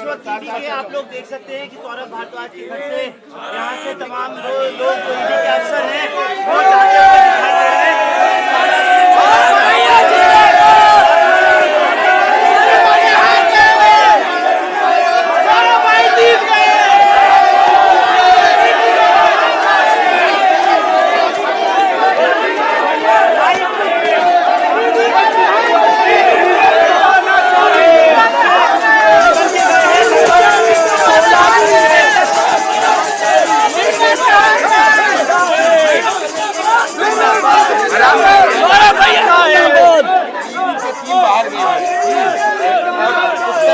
इस वक्त ईडी के आप लोग देख सकते हैं कि सौरभ भारद्वाज के घर से यहाँ से तमाम लोग जो ईडी के अफसर हैं वो जाते हुए दिखाई दे रहे हैं।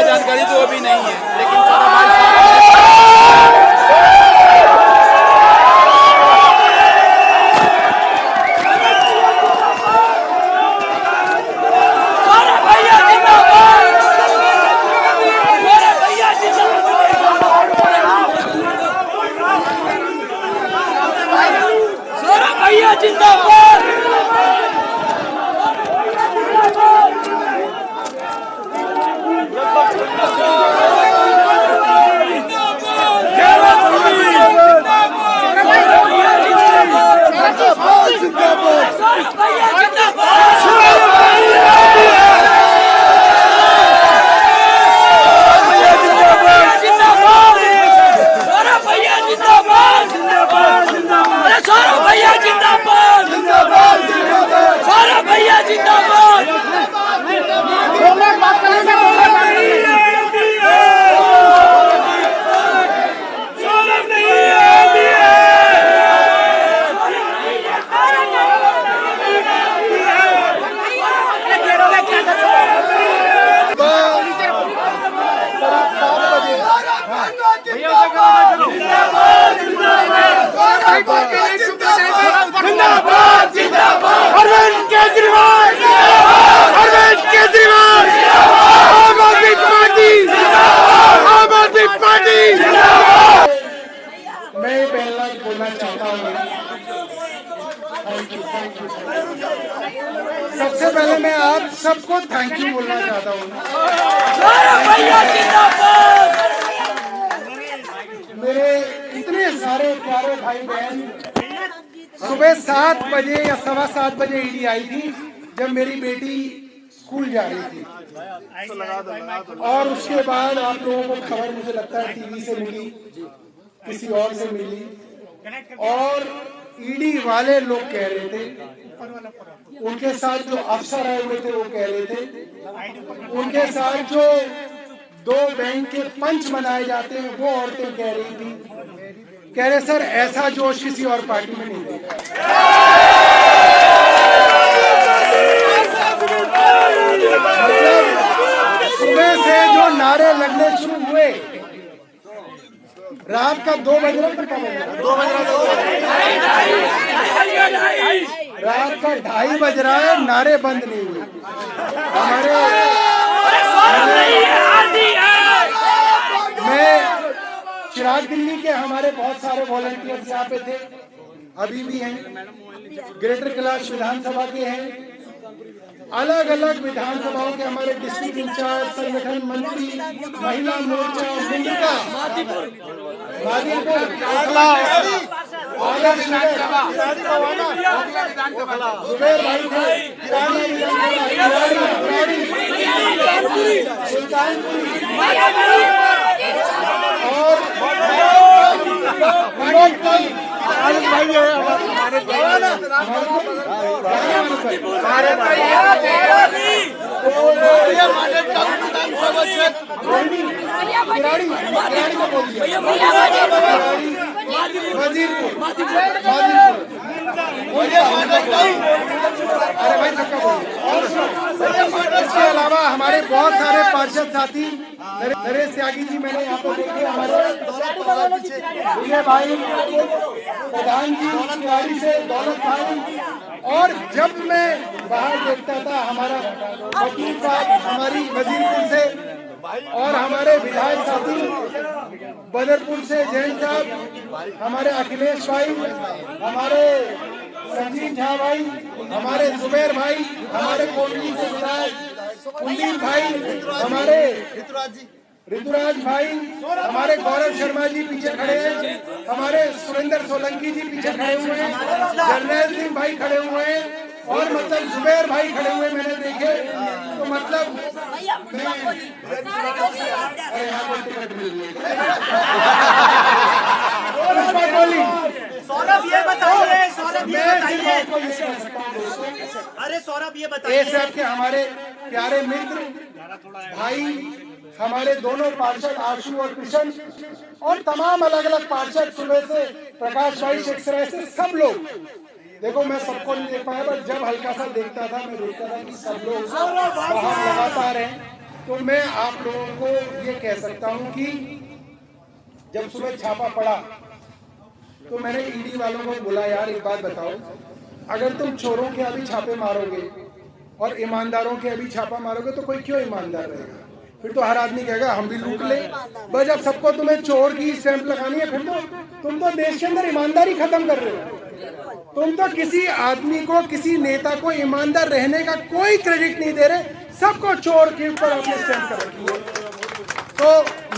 जानकारी तो अभी नहीं है, लेकिन सबसे पहले मैं आप सबको थैंक यू बोलना चाहता हूँ। मेरे इतने सारे प्यारे भाई बहन, सुबह 7 बजे या 7:15 बजे ईडी आई थी जब मेरी बेटी स्कूल जा रही थी, और उसके बाद आप लोगों को खबर मुझे लगता है टीवी से मिली, किसी और से मिली, और ईडी वाले लोग कह रहे थे, उनके साथ जो अफसर आए हुए थे वो कह रहे थे, उनके साथ जो 2 बैंक के पंच बनाए जाते हैं वो औरतें कह रही थी, कह रहे सर ऐसा जोश किसी और पार्टी में नहीं देखा। सुबह से जो नारे लगने शुरू हुए, रात का 2 बज रहा है, 2 बज रात का 2:30 बज रहा है, नारे बंद नहीं हुए। मैं चिराग दिल्ली के हमारे बहुत सारे वॉलंटियर्स यहाँ पे थे, अभी भी हैं, ग्रेटर कैलाश विधानसभा के हैं, अलग अलग विधानसभाओं के हमारे डिस्ट्रिक्ट इंचार्ज, संगठन मंत्री, महिला मोर्चा, मुंडका, जुबेर भाई इसके अलावा हमारे बहुत सारे पार्षद साथी, नरेश त्यागी जी मैंने यहाँ पे देखे, हमारे विजय भाई, प्रधान जी गाड़ी से दौलत भाई, और जब मैं बाहर देखता था हमारा वकील साहब, हमारी वजीरपुर से, और हमारे विधायक साथी बदरपुर से जैन साहब, हमारे अखिलेश भाई, हमारे संजीव झा भाई, हमारे जुबेर भाई, हमारे कोटली से विधायक कुलदीप भाई, हमारे ऋतुराज भाई, हमारे गौरव शर्मा जी पीछे खड़े हैं, हमारे सुरेंद्र सोलंकी जी पीछे खड़े हुए हैं, जर्नैल सिंह भाई खड़े हुए हैं, और मतलब जुबैर भाई खड़े हुए मैंने देखे। तो मतलब सौरभ ये बताइए, अरे सौरभ ये बताइए, सब के हमारे प्यारे मित्र भाई, हमारे दोनों पार्षद आशु और कृष्ण, और तमाम अलग अलग पार्षद, सुबह से प्रकाश भाई, शेख सराय से सब लोग। देखो मैं सबको नहीं देख पाया, पर जब हल्का सा देखता था मैं देखता था कि सब लोग बाहर लगातार हैं। तो मैं आप लोगों को ये कह सकता हूँ कि जब सुबह छापा पड़ा तो मैंने ईडी वालों को बोला, यार एक बात बताओ, अगर तुम चोरों के अभी छापे मारोगे और ईमानदारों के अभी छापा मारोगे तो कोई क्यों ईमानदार रहेगा? फिर तो हर आदमी कहेगा हम भी लूट ले। बस जब सबको तुम्हें चोर की स्टैंप लगानी है, फिर तो तुम तो देश के अंदर ईमानदारी खत्म कर रहे हो। तुम तो किसी आदमी को, किसी नेता को ईमानदार रहने का कोई क्रेडिट नहीं दे रहे, सबको चोर के ऊपर अपने स्टैंप कर रखी है। तो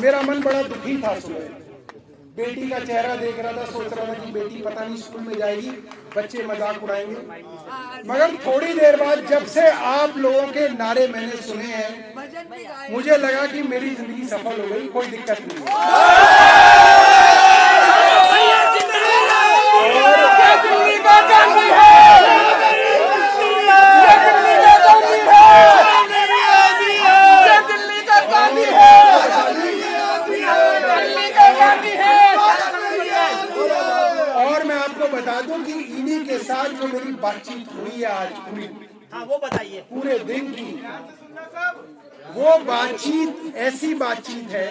मेरा मन बड़ा दुखी था सुबह, बेटी का चेहरा देख रहा था, सोच रहा था कि बेटी पता नहीं स्कूल में जाएगी, बच्चे मजाक उड़ाएंगे। मगर थोड़ी देर बाद जब से आप लोगों के नारे मैंने सुने हैं, मुझे लगा कि मेरी जिंदगी सफल हो गई, कोई दिक्कत नहीं। और मैं आपको बता दूं कि ईडी के साथ जो मेरी बातचीत हुई है आज पूरी, हाँ वो बताइए, पूरे दिन की वो बातचीत ऐसी बातचीत है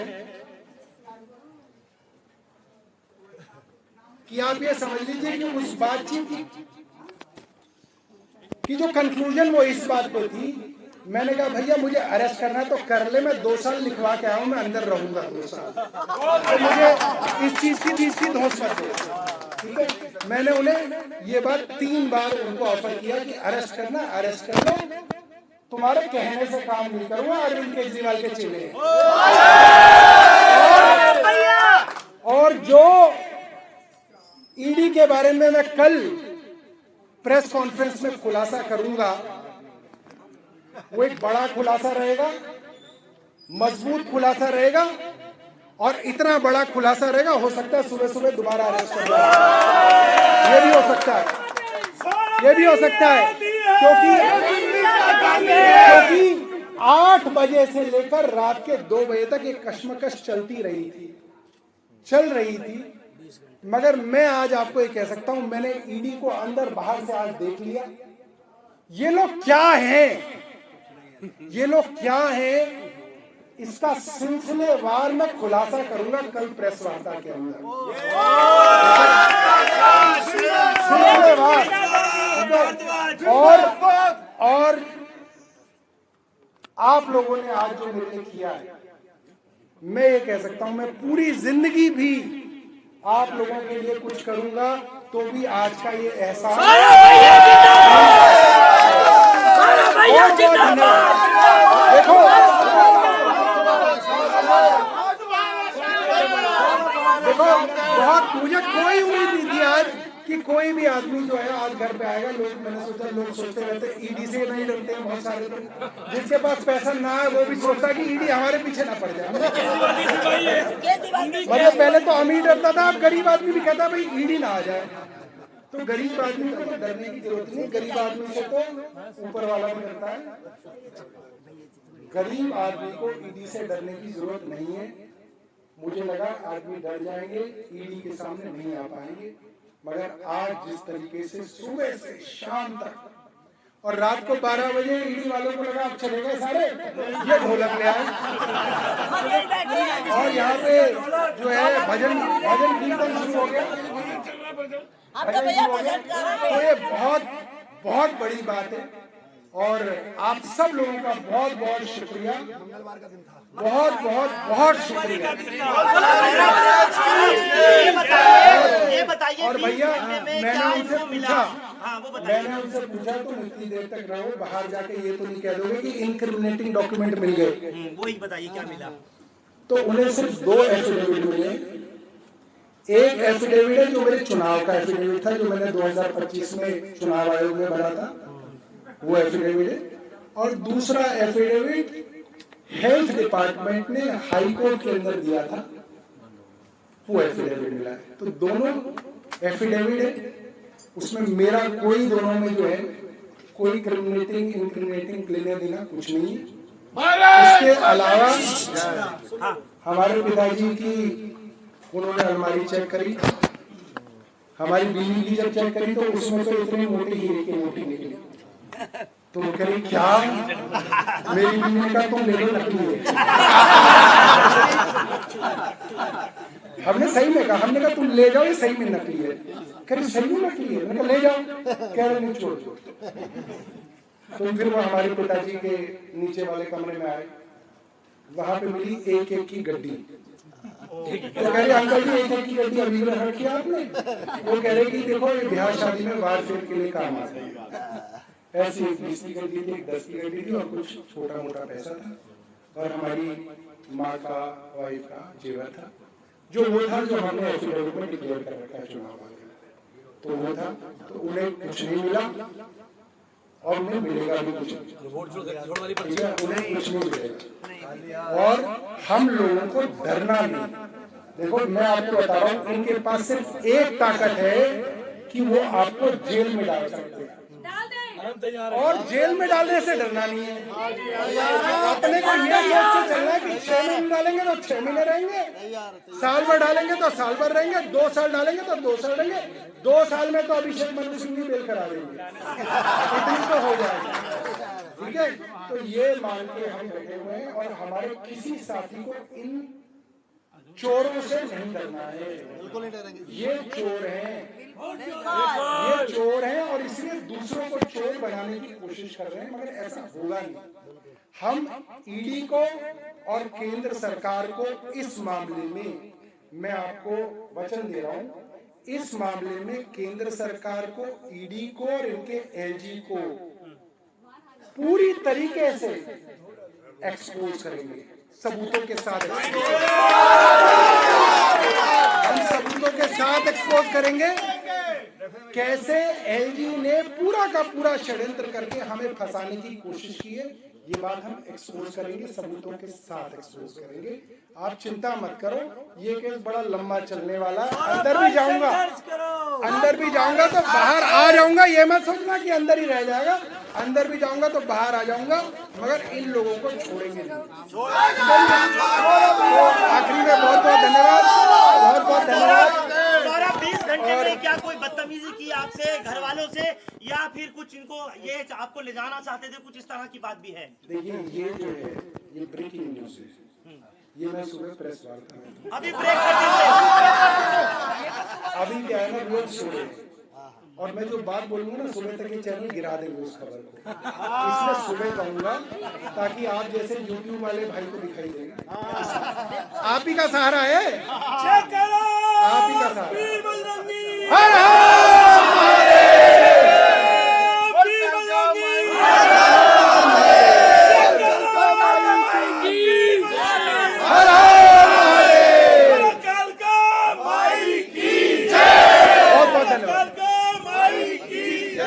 कि आप ये समझ लीजिए कि उस बातचीत की जो कंक्लूजन वो इस बात पे थी, मैंने कहा भैया मुझे अरेस्ट करना है तो कर ले, मैं 2 साल लिखवा के आया हूं, मैं अंदर रहूंगा 2 साल, तो मुझे इस चीज की धौंस मत दे। ठीक है, मैंने उन्हें ये बात 3 बार उनको ऑफर किया कि अरेस्ट कर लो, तुम्हारे कहने से काम नहीं करूंगा, अरविंद केजरीवाल के चेले। और जो ईडी के बारे में मैं कल प्रेस कॉन्फ्रेंस में खुलासा करूंगा, वो एक बड़ा खुलासा रहेगा, मजबूत खुलासा रहेगा, और इतना बड़ा खुलासा रहेगा, हो सकता है सुबह सुबह दोबारा अरेस्ट कर दिया। ये भी हो सकता है, क्योंकि 8 बजे से लेकर रात के 2 बजे तक एक कश्मकश चल रही थी। मगर मैं आज आपको ये कह सकता हूं, मैंने ईडी को अंदर बाहर से आज देख लिया। ये लोग क्या हैं, इसका सिलसिलेवार में खुलासा करूंगा कल प्रेस वार्ता के अंदर। सिलसिलेवार। और आप लोगों ने आज जो मेरे लिए किया है, मैं ये कह सकता हूं, मैं पूरी जिंदगी भी आप लोगों के लिए कुछ करूंगा तो भी आज का ये एहसास। देखो बहुत, मुझे कोई उम्मीद नहीं थी आज कि कोई भी आदमी जो है आज घर पे आएगा। मैंने सोचा, लोग सोचते रहते ईडी से नहीं डरते हैं बहुत सारे लोग, जिसके पास पैसा ना है वो भी सोचता कि ईडी हमारे पीछे ना पड़ जाए। मतलब पहले तो हम ही डरता था, अब गरीब आदमी भी कहता भाई ईडी ना आ जाए। तो गरीब आदमी को तो डरने की जरूरत नहीं, गरीब आदमी से तो ऊपर वाला भी डरता है। गरीब आदमी को ईडी से डरने की जरूरत नहीं है। मुझे लगा आदमी डर जाएंगे, ईडी के सामने नहीं आ पाएंगे, मगर आज जिस तरीके से सुबह से शाम तक और रात को 12 बजे ईडी वालों को लगा अब चलेगा सारे, ये ढोलक ले आए और यहाँ पे जो है भजन कीर्तन शुरू हो गया। तो ये बहुत बड़ी बात है और आप सब लोगों का बहुत शुक्रिया, बहुत शुक्रिया। ये बताइए, और भैया मैंने उनसे पूछा तुम इतनी देर तक रहो, बाहर जाके ये तो नहीं कह दोगे कि इनक्रिमिनेटिंग डॉक्यूमेंट मिल गए? वही बताइए क्या मिला? तो उन्हें सिर्फ 2 एफिडेविट मिले। एक एफिडेविट है जो मेरे चुनाव का एफिडेविट था, जो मैंने 2025 में चुनाव आयोग में भरा था, वो एफिडेविट है। और दूसरा एफिडेविट हेल्थ डिपार्टमेंट ने हाई कोर्ट के अंदर दिया था, वो एफिडेविट मिला है। तो दोनों एफिडेविट है, उसमें मेरा कोई दोनों में जो है कोई क्रिमिनेटिंग इंक्रिमिनेटिंग लेने देना कुछ नहीं। इसके अलावा हमारे पिताजी की उन्होंने अलमारी चेक करी, हमारी बीवी की जब चेक करी तो उसमें तो इतनी मोटी हीरे की मोटी निकली। तो वो कह रही क्या, मेरी बीवी ने कहा तुम ले लो, नकली है। हमने सही में कहा, हमने कहा तुम ले जाओ, ये सही में नकली है। कह रही सही में नकली है, मैंने कहा ले जाओ। कह रहे नहीं छोड़। तो फिर वो हमारे पिताजी के नीचे वाले कमरे में आए, वहां पे मिली एक की गड्डी। तो कह रहे अंकल जी एक की गड्डी अभी रख रखी है आपने? वो कह रहे कि देखो ये ब्याह शादी में वार फेर के लिए काम आता है। ऐसी एक 20 की गड्डी थी, एक 10 की गड्डी थी और कुछ छोटा मोटा पैसा था और हमारी माँ का वाइफ का जेवर था, जो वो था जो हमने एफिडेविट में डिक्लेयर कर रखा है चुनाव वाले। तो वो था, तो उन्हें कुछ नहीं मिला और उन्हें मिलेगा भी कुछ नहीं, उन्हें कुछ नहीं मिलेगा। और हम लोगों को डरना नहीं। देखो मैं आपको बता रहा हूँ, इनके पास सिर्फ एक ताकत है कि वो आपको जेल में डाल सकते हैं, और जेल में डालने से डरना नहीं है। अपने को ये सोच से चलना है कि 6 महीने डालेंगे तो 6 महीने रहेंगे, साल भर डालेंगे तो साल भर रहेंगे, 2 साल डालेंगे तो 2 साल रहेंगे। 2 साल में तो अभिषेक मनु सिंह भी बेल करा देंगे, इतनी तो हो जाएगी। ठीक है, तो ये मान के हम बैठे हुए हैं और हमारे किसी साथी को इन चोरों से नहीं डरना है। ये चोर हैं, ये चोर हैं और इसलिए दूसरों को चोर बनाने की कोशिश कर रहे हैं, मगर ऐसा होगा नहीं। हम ईडी को और केंद्र सरकार को इस मामले में, मैं आपको वचन दे रहा हूं, इस मामले में केंद्र सरकार को, ईडी को और इनके एलजी को पूरी तरीके से एक्सपोज करेंगे, सबूतों के साथ। हम सबूतों के साथ एक्सपोज करेंगे कैसे एलजी ने पूरा का पूरा षड्यंत्र करके हमें फंसाने की कोशिश की है। ये बात हम एक्सपोज करेंगे, सबूतों के साथ एक्सपोज करेंगे। आप चिंता मत करो, ये केस बड़ा लंबा चलने वाला है। अंदर भी जाऊंगा तो बाहर आ जाऊंगा, ये मत सोचना कि अंदर ही रह जाएगा। अंदर भी जाऊंगा तो बाहर आ जाऊंगा, मगर इन लोगों को छोड़ेंगे नहीं। आखिरी में बहुत बहुत धन्यवाद, बहुत बहुत धन्यवाद। 20 घंटे में क्या कोई बदतमीजी की आपसे, घर वालों से, या फिर कुछ इनको ये आपको ले जाना चाहते थे, कुछ इस तरह की बात भी है? देखिए ये जो है ये ब्रेकिंग न्यूज है, ये मैं सुबह प्रेस वार्ता में अभी ब्रेक करते अभी क्या है ना, लोग सो रहे हैं और मैं जो बात बोलूंगा ना सुबह तक ये चैनल गिरा देंगे उस खबर को, इसलिए सुबह कहूंगा ताकि आप जैसे यूट्यूब वाले भाई को दिखाई देगा। आप ही का सहारा है, आप ही का सहारा।